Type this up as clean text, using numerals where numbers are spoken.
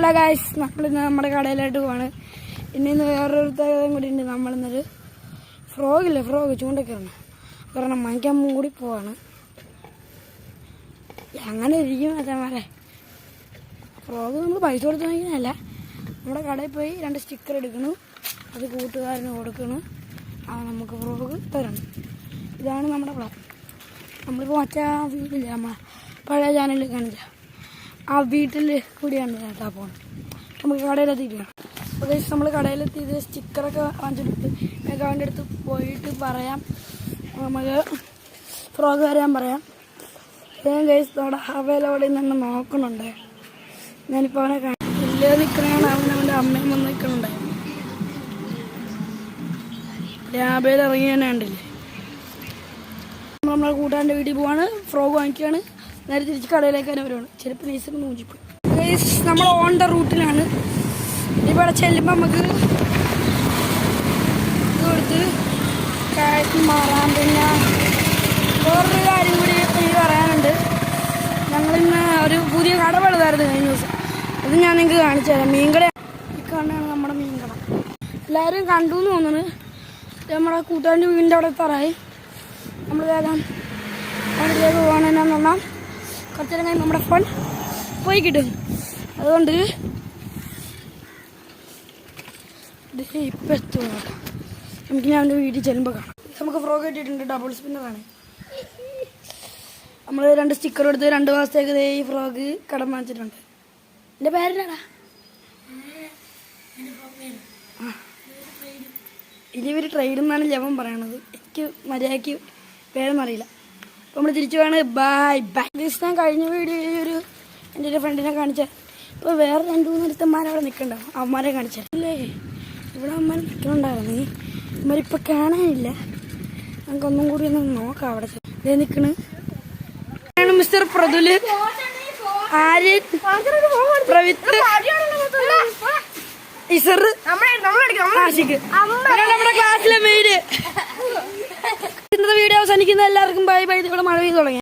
Hello guys, നമ്മളിന്ന് നമ്മുടെ കടയിലായിട്ട് പോവാണ്. ഇന്ന് വേറൊരുത്തരും കൂടി ഉണ്ട്. നമ്മളിന്നൊരു ഫ്രോഗ് ചൂണ്ടക്കരണം കാരണം വാങ്ങിക്കാൻ കൂടി പോവാണ്. അങ്ങനെ ഇരിക്കും അച്ഛന്മാരെ. ഫ്രോഗ് നമ്മൾ പൈസ കൊടുത്ത് വാങ്ങിക്കുന്നതല്ല, നമ്മുടെ കടയിൽ പോയി 2 സ്റ്റിക്കർ എടുക്കണം, അത് കൂട്ടുകാരന് കൊടുക്കണം, നമുക്ക് ഫ്രോഗ് തരണം. ഇതാണ് നമ്മുടെ പ്ലാൻ. നമ്മളിപ്പോൾ മറ്റേ വീട്ടില്ല, നമ്മളെ പഴയ ചാനലിൽ കാണിച്ച ആ വീട്ടിൽ കൂടിയാണ് കേട്ടാ പോകണം. നമുക്ക് കടയിലെത്തിയിട്ടാണ്. അപ്പോൾ നമ്മൾ കടയിലെത്തിയത് സ്റ്റിക്കറൊക്കെ വാങ്ങിച്ചിട്ട് അവൻ്റെ അടുത്ത് പോയിട്ട് പറയാം, നമുക്ക് ഫ്രോഗ് വരാൻ പറയാം. ഗൈസ് നമ്മുടെ അവയിലവിടെ നിന്ന് നോക്കണുണ്ട്. ഞാനിപ്പോൾ അവനെ ഇല്ലേ നിൽക്കണതാണ്. അവൻ്റെ അമ്മയും വന്ന് നിൽക്കണുണ്ടായി. ലാബയിൽ ഇറങ്ങി തന്നെ കണ്ടില്ലേ. നമ്മളെ കൂട്ടാൻ്റെ വീട്ടിൽ പോവാണ്, ഫ്രോഗ് വാങ്ങിക്കുകയാണ്, നേരെ തിരിച്ച് കടയിലേക്ക് തന്നെ വരുവാണ്. ചിലപ്പോൾ നൈസിന് മൂഞ്ചിപ്പോയി. നമ്മൾ ഓൺ ദ റൂട്ടിലാണ്. ഇവിടെ ചെല്ലുമ്പോൾ നമുക്ക് കൊടുത്ത് കാര്യം മാറാം. പിന്നെ വേറൊരു കാര്യം കൂടി എനിക്ക് പറയാനുണ്ട്. ഞങ്ങളിന്ന് ഒരു പുതിയ കട പണിതായിരുന്നു കഴിഞ്ഞ ദിവസം. അത് ഞാൻ നിങ്ങൾക്ക് കാണിച്ചു തരാം. മീൻകട ഈ കാണാണ് നമ്മുടെ മീൻകട. എല്ലാവരും കണ്ടു എന്ന് തോന്നുന്നു. നമ്മുടെ കൂട്ടാൻ്റെ വീടിൻ്റെ അവിടെ എത്താറായി. നമ്മൾ വേഗം അവിടേക്ക് പോകണമെന്നു പറഞ്ഞാൽ കുറച്ചു നേരം കഴിഞ്ഞ് നമ്മുടെ ഫോൺ പോയി കിട്ടും. അതുകൊണ്ട് ഇപ്പം എത്തുക. നമുക്ക് ഞാൻ അവൻ്റെ വീട്ടിൽ ചെല്ലുമ്പോൾ കാണാം. നമുക്ക് ഫ്രോഗ് കിട്ടിയിട്ടുണ്ട്, ഡബിൾ സ്പിന്നറാണ്. നമ്മൾ 2 സ്റ്റിക്കർ എടുത്ത് 2 മാസത്തേക്ക് ഈ ഫ്രോഗ് കടം വാങ്ങിച്ചിട്ടുണ്ട്. എൻ്റെ പേരെന്നാടാ? ഇനി ട്രെയിഡ് എന്നാണ് ലവൻ പറയണത്. എനിക്ക് മര്യാദയ്ക്ക് പേരൊന്നും അറിയില്ല. അപ്പോൾ നമ്മൾ തിരിച്ചു പോവാണ്. Bye bye. ഞാൻ കഴിഞ്ഞ വീഡിയോയിൽ എൻ്റെ ഒരു ഫ്രണ്ടിനെ കാണിച്ചാൽ ഇപ്പോൾ വേറെ 2-3 ഒരുത്തന്മാരവിടെ നിൽക്കണ്ടാവും. അവന്മാരെ കാണിച്ചാൽ അല്ലേ, ഇവിടെ അവന്മാർ നിൽക്കണുണ്ടായിരുന്നു. ഇവന്മാരിപ്പോൾ കാണാനില്ല. നമുക്കൊന്നും കൂടി ഒന്ന് നോക്കാം. അവിടെ ഇതേ നിൽക്കണ് മിസ്റ്റർ പ്രതുല്, ആര്യൻ, പ്രവിത്ത്, ഇസർ, ആഷിഖ്, നമ്മുടെ ക്ലാസ്സിലെ മെയിന്. ഇന്നത്തെ വീഡിയോ അവസാനിക്കുന്ന എല്ലാവർക്കും ബൈ ബൈ. ഇവിടെ മഴ പെയ്ത് തുടങ്ങി.